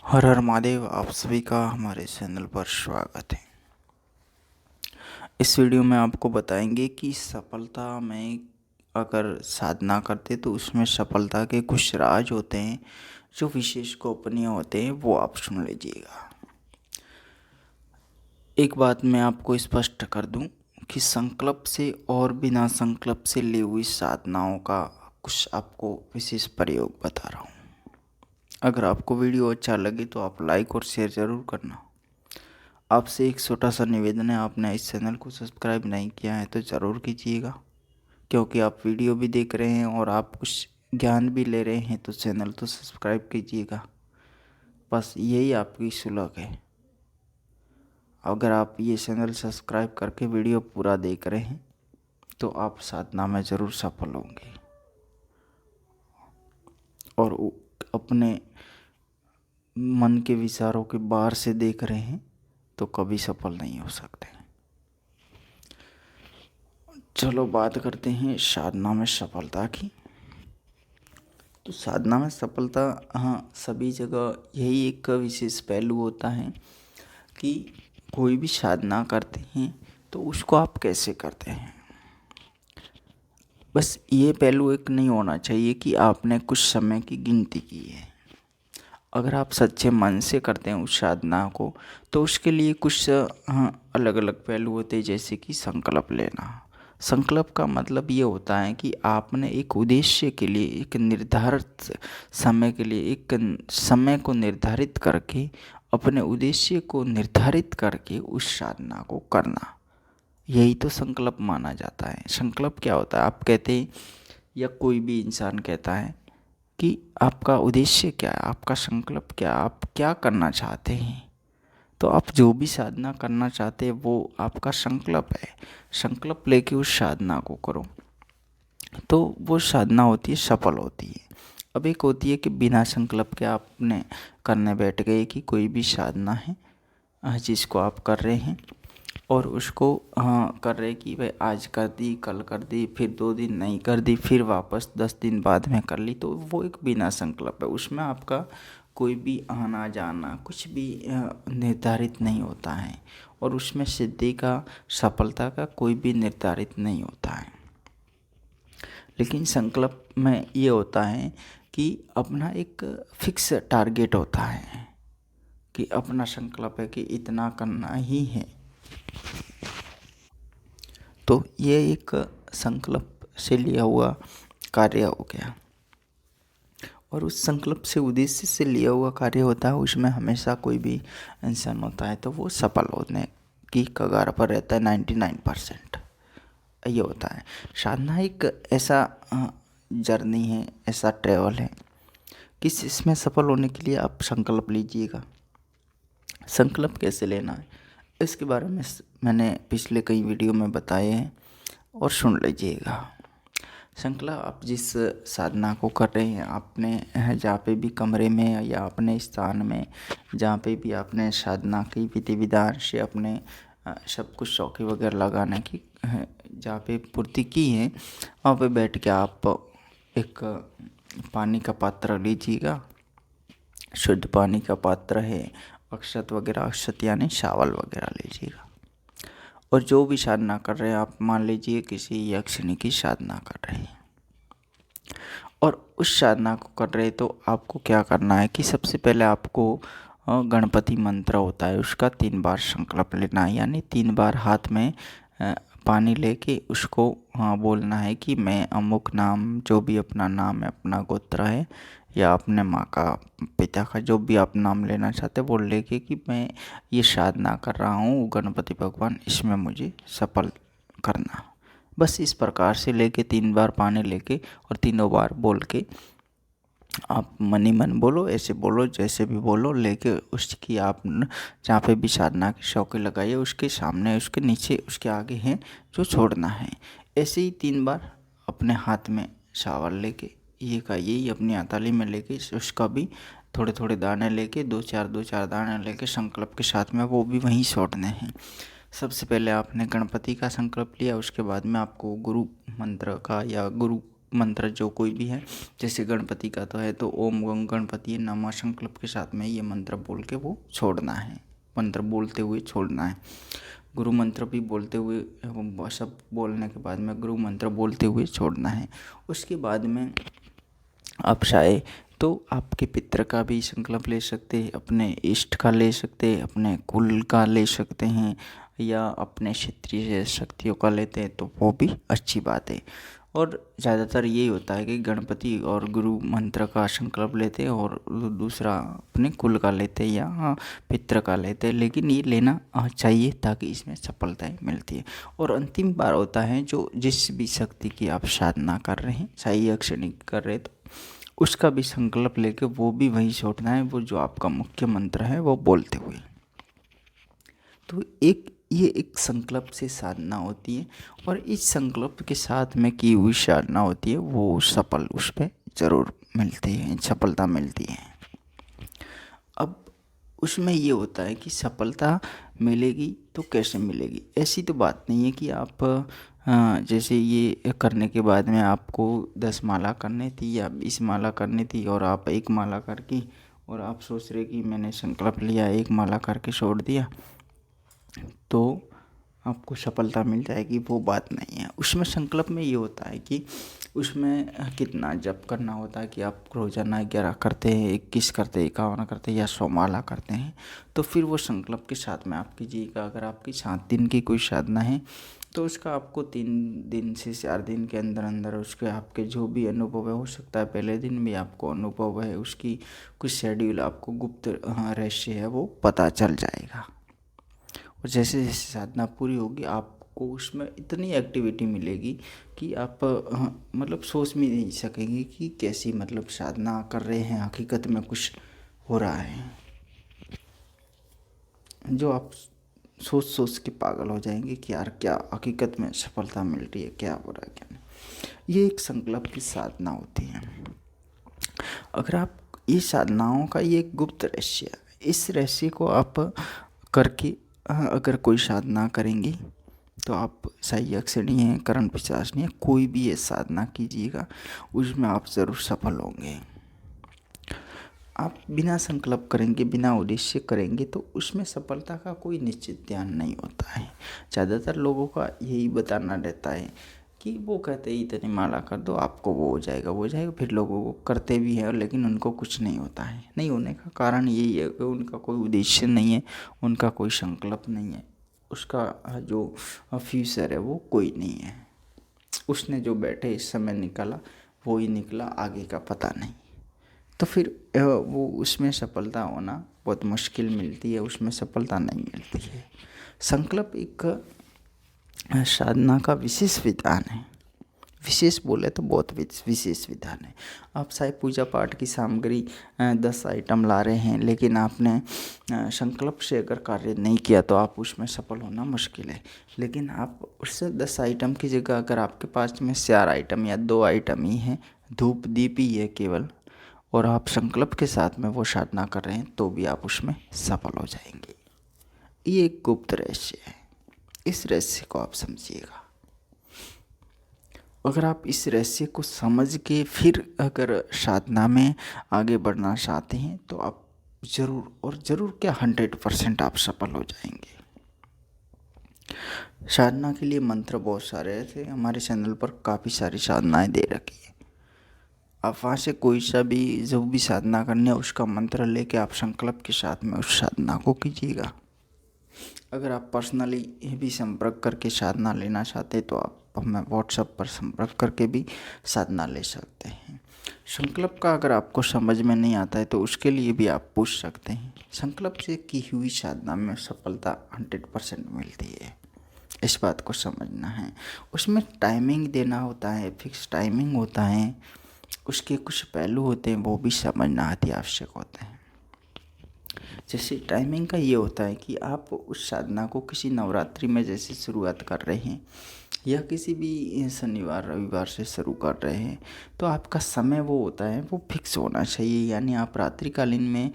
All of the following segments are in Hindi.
हर हर महादेव। आप सभी का हमारे चैनल पर स्वागत है। इस वीडियो में आपको बताएंगे कि सफलता में अगर साधना करते तो उसमें सफलता के कुछ राज होते हैं जो विशेष गोपनीय होते हैं, वो आप सुन लीजिएगा। एक बात मैं आपको स्पष्ट कर दूं कि संकल्प से और बिना संकल्प से ली हुई साधनाओं का कुछ आपको विशेष प्रयोग बता रहा हूँ। अगर आपको वीडियो अच्छा लगे तो आप लाइक और शेयर ज़रूर करना। आपसे एक छोटा सा निवेदन है, आपने इस चैनल को सब्सक्राइब नहीं किया है तो ज़रूर कीजिएगा, क्योंकि आप वीडियो भी देख रहे हैं और आप कुछ ज्ञान भी ले रहे हैं तो चैनल तो सब्सक्राइब कीजिएगा। बस यही आपकी सुलह है। अगर आप ये चैनल सब्सक्राइब करके वीडियो पूरा देख रहे हैं तो आप साधना में ज़रूर सफल होंगे, और अपने मन के विचारों के बाहर से देख रहे हैं तो कभी सफल नहीं हो सकते। चलो बात करते हैं साधना में सफलता की। तो साधना में सफलता, हाँ, सभी जगह यही एक विशेष पहलू होता है कि कोई भी साधना करते हैं तो उसको आप कैसे करते हैं। बस ये पहलू एक नहीं होना चाहिए कि आपने कुछ समय की गिनती की है। अगर आप सच्चे मन से करते हैं उस साधना को तो उसके लिए कुछ अलग अलग पहलू होते हैं, जैसे कि संकल्प लेना। संकल्प का मतलब ये होता है कि आपने एक उद्देश्य के लिए, एक निर्धारित समय के लिए, एक समय को निर्धारित करके, अपने उद्देश्य को निर्धारित करके उस साधना को करना, यही तो संकल्प माना जाता है। संकल्प क्या होता है? आप कहते हैं या कोई भी इंसान कहता है कि आपका उद्देश्य क्या है, आपका संकल्प क्या, आप क्या करना चाहते हैं। तो आप जो भी साधना करना चाहते हैं वो आपका संकल्प है। संकल्प लेके उस साधना को करो तो वो साधना होती है, सफल होती है। अब एक होती है कि बिना संकल्प के आपने करने बैठ गए कि कोई भी साधना है जिसको आप कर रहे हैं और उसको कर रहे कि भाई आज कर दी, कल कर दी, फिर 2 दिन नहीं कर दी, फिर वापस 10 दिन बाद में कर ली, तो वो एक बिना संकल्प है। उसमें आपका कोई भी आना जाना कुछ भी निर्धारित नहीं होता है, और उसमें सिद्धि का, सफलता का कोई भी निर्धारित नहीं होता है। लेकिन संकल्प में ये होता है कि अपना एक फिक्स टारगेट होता है, कि अपना संकल्प है कि इतना करना ही है। तो ये एक संकल्प से लिया हुआ कार्य हो गया, और उस संकल्प से, उद्देश्य से लिया हुआ कार्य होता है, उसमें हमेशा कोई भी इंसान होता है तो वो सफल होने की कगार पर रहता है 99%। ये होता है। साधना एक ऐसा जर्नी है, ऐसा ट्रेवल है कि इसमें सफल होने के लिए आप संकल्प लीजिएगा। संकल्प कैसे लेना है इसके बारे में मैंने पिछले कई वीडियो में बताए हैं, और सुन लीजिएगा। संकल्प, आप जिस साधना को कर रहे हैं, आपने जहाँ पे भी कमरे में या अपने स्थान में, जहाँ पे भी आपने साधना की विधि विधान से अपने सब कुछ चौकी वगैरह लगाने की जहाँ पे पूर्ति की है, वहाँ पे बैठ के आप एक पानी का पात्र लीजिएगा। शुद्ध पानी का पात्र है, अक्षत वगैरह, अक्षत यानी चावल वगैरह लीजिएगा। और जो भी साधना कर रहे हैं, आप मान लीजिए किसी यक्षिणी की साधना कर रहे हैं और उस साधना को कर रहे, तो आपको क्या करना है कि सबसे पहले आपको गणपति मंत्र होता है उसका 3 बार संकल्प लेना है, यानी 3 बार हाथ में पानी लेके उसको बोलना है कि मैं अमुक नाम, जो भी अपना नाम है, अपना गोत्र है या अपने माँ का, पिता का, जो भी आप नाम लेना चाहते हैं, बोल लेके कि मैं ये साधना कर रहा हूँ गणपति भगवान, इसमें मुझे सफल करना। बस इस प्रकार से लेके 3 बार पानी लेके और तीनों बार बोल के आप मन ही मन बोलो, ऐसे बोलो जैसे भी बोलो, लेके उसकी आप जहाँ पे भी साधना की शौकी लगाइए उसके सामने, उसके नीचे, उसके आगे हैं जो छोड़ना है। ऐसे ही 3 बार अपने हाथ में शावर लेके ये का यही अपनी हथेली में लेके उसका भी थोड़े थोड़े दाने लेके, 2-4 दाने लेके संकल्प के साथ में वो भी वहीं छोड़ने हैं। सबसे पहले आपने गणपति का संकल्प लिया, उसके बाद में आपको गुरु मंत्र का या गुरु मंत्र जो कोई भी है, जैसे गणपति का तो है तो ओम गं गणपति नमः संकल्प के साथ में ये मंत्र बोल के वो छोड़ना है, मंत्र बोलते हुए छोड़ना है। गुरु मंत्र भी बोलते हुए, सब बोलने के बाद में गुरु मंत्र बोलते हुए छोड़ना है। उसके बाद में आप चाहे तो आपके पितर का भी संकल्प ले सकते हैं, अपने इष्ट का ले सकते हैं, अपने कुल का ले सकते हैं, या अपने क्षेत्रीय शक्तियों का लेते हैं तो वो भी अच्छी बात है। और ज़्यादातर यही होता है कि गणपति और गुरु मंत्र का संकल्प लेते हैं और दूसरा अपने कुल का लेते हैं या पितर का लेते हैं, लेकिन ये लेना चाहिए ताकि इसमें सफलताएं मिलती है। और अंतिम बार होता है जो जिस भी शक्ति की आप साधना कर रहे हैं, चाहे अक्षणिक कर रहे तो उसका भी संकल्प लेके वो भी वहीं छोड़ना है, वो जो आपका मुख्य मंत्र है वो बोलते हुए। तो ये एक संकल्प से साधना होती है, और इस संकल्प के साथ में की हुई साधना होती है वो सफल उस पर ज़रूर मिलती है, सफलता मिलती है। अब उसमें ये होता है कि सफलता मिलेगी तो कैसे मिलेगी। ऐसी तो बात नहीं है कि आप जैसे ये करने के बाद में आपको 10 माला करनी थी या 20 माला करनी थी और आप 1 माला करके और आप सोच रहे कि मैंने संकल्प लिया 1 माला करके छोड़ दिया तो आपको सफलता मिल जाएगी, वो बात नहीं है। उसमें संकल्प में ये होता है कि उसमें कितना जप करना होता है कि आप रोजाना 11 करते हैं, 21 करते हैं, 51 करते हैं या 100 माला करते हैं, तो फिर वो संकल्प के साथ में आप कीजिएगा। अगर आपकी 7 दिन की कोई साधना है तो उसका आपको 3 दिन से 4 दिन के अंदर अंदर उसके आपके जो भी अनुभव है, हो सकता है पहले दिन भी आपको अनुभव है, उसकी कुछ शेड्यूल आपको गुप्त रहस्य है वो पता चल जाएगा। और जैसे जैसे साधना पूरी होगी आपको उसमें इतनी एक्टिविटी मिलेगी कि आप मतलब सोच भी नहीं सकेंगे कि कैसी मतलब साधना कर रहे हैं, हकीकत में कुछ हो रहा है, जो आप सोच सोच के पागल हो जाएंगे कि यार क्या हकीकत में सफलता मिल रही है, क्या हो रहा है क्या नहीं। ये एक संकल्प की साधना होती है। अगर आप ये साधनाओं का ये गुप्त रहस्य, इस रहस्य को आप करके अगर कोई साधना करेंगे तो आप सही अक्षणी है, करण पिशाच नहीं है, कोई भी ये साधना कीजिएगा उसमें आप ज़रूर सफल होंगे। आप बिना संकल्प करेंगे, बिना उद्देश्य करेंगे तो उसमें सफलता का कोई निश्चित ध्यान नहीं होता है। ज़्यादातर लोगों का यही बताना रहता है कि वो कहते हैं इतनी माला कर दो आपको वो हो जाएगा वो हो जाएगा, फिर लोगों को करते भी हैं लेकिन उनको कुछ नहीं होता है। नहीं होने का कारण यही है कि उनका कोई उद्देश्य नहीं है, उनका कोई संकल्प नहीं है, उसका जो फ्यूचर है वो कोई नहीं है। उसने जो बैठे इस समय निकाला वो ही निकला, आगे का पता नहीं। तो फिर वो उसमें सफलता होना बहुत मुश्किल मिलती है, उसमें सफलता नहीं मिलती है। संकल्प एक साधना का विशेष विधान है, विशेष बोले तो बहुत विशेष विधान है। आप चाहे पूजा पाठ की सामग्री 10 आइटम ला रहे हैं लेकिन आपने संकल्प से अगर कार्य नहीं किया तो आप उसमें सफल होना मुश्किल है। लेकिन आप उससे 10 आइटम की जगह अगर आपके पास में 4 आइटम या 2 आइटम ही है, धूप दीप ही है केवल, और आप संकल्प के साथ में वो साधना कर रहे हैं तो भी आप उसमें सफल हो जाएंगे। ये एक गुप्त रहस्य है, इस रहस्य को आप समझिएगा। अगर आप इस रहस्य को समझ के फिर अगर साधना में आगे बढ़ना चाहते हैं तो आप ज़रूर और ज़रूर क्या 100% आप सफल हो जाएंगे। साधना के लिए मंत्र बहुत सारे थे, हमारे चैनल पर काफ़ी सारी साधनाएं दे रखी है। आप वहाँ से कोई सा भी जो भी साधना करनी है उसका मंत्र लेके आप संकल्प के साथ में उस साधना को कीजिएगा। अगर आप पर्सनली भी संपर्क करके साधना लेना चाहते हैं तो आप हमें व्हाट्सएप पर संपर्क करके भी साधना ले सकते हैं। संकल्प का अगर आपको समझ में नहीं आता है तो उसके लिए भी आप पूछ सकते हैं। संकल्प से की हुई साधना में सफलता 100% मिलती है, इस बात को समझना है। उसमें टाइमिंग देना होता है, फिक्स टाइमिंग होता है, उसके कुछ पहलू होते हैं वो भी समझना अति आवश्यक होता है। जैसे टाइमिंग का ये होता है कि आप उस साधना को किसी नवरात्रि में जैसे शुरुआत कर रहे हैं या किसी भी शनिवार रविवार से शुरू कर रहे हैं तो आपका समय वो होता है वो फिक्स होना चाहिए। यानी आप रात्रिकालीन में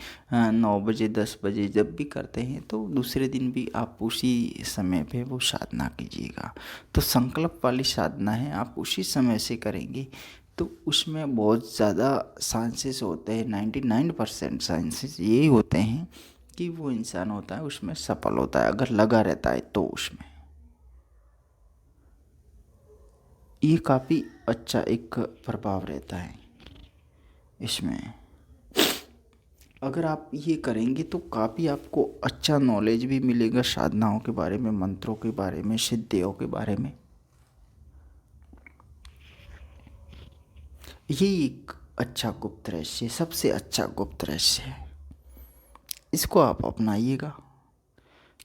9 बजे 10 बजे जब भी करते हैं तो दूसरे दिन भी आप उसी समय पे वो साधना कीजिएगा। तो संकल्प वाली साधना है, आप उसी समय से करेंगे तो उसमें बहुत ज़्यादा चांसेस होते हैं, 99% चांसेस यही होते हैं कि वो इंसान होता है उसमें सफल होता है, अगर लगा रहता है तो उसमें। ये काफ़ी अच्छा एक प्रभाव रहता है इसमें। अगर आप ये करेंगे तो काफ़ी आपको अच्छा नॉलेज भी मिलेगा साधनाओं के बारे में, मंत्रों के बारे में, सिद्धियों के बारे में। ये एक अच्छा गुप्त रहस्य, सबसे अच्छा गुप्त रहस्य है। इसको आप अपनाइएगा,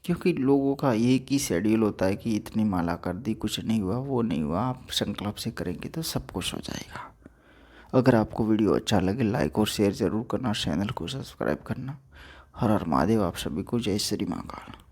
क्योंकि लोगों का एक ही शेड्यूल होता है कि इतनी माला कर दी, कुछ नहीं हुआ, वो नहीं हुआ। आप संकल्प से करेंगे तो सब कुछ हो जाएगा। अगर आपको वीडियो अच्छा लगे लाइक और शेयर ज़रूर करना, चैनल को सब्सक्राइब करना। हर हर महादेव। आप सभी को जय श्री महाकाल।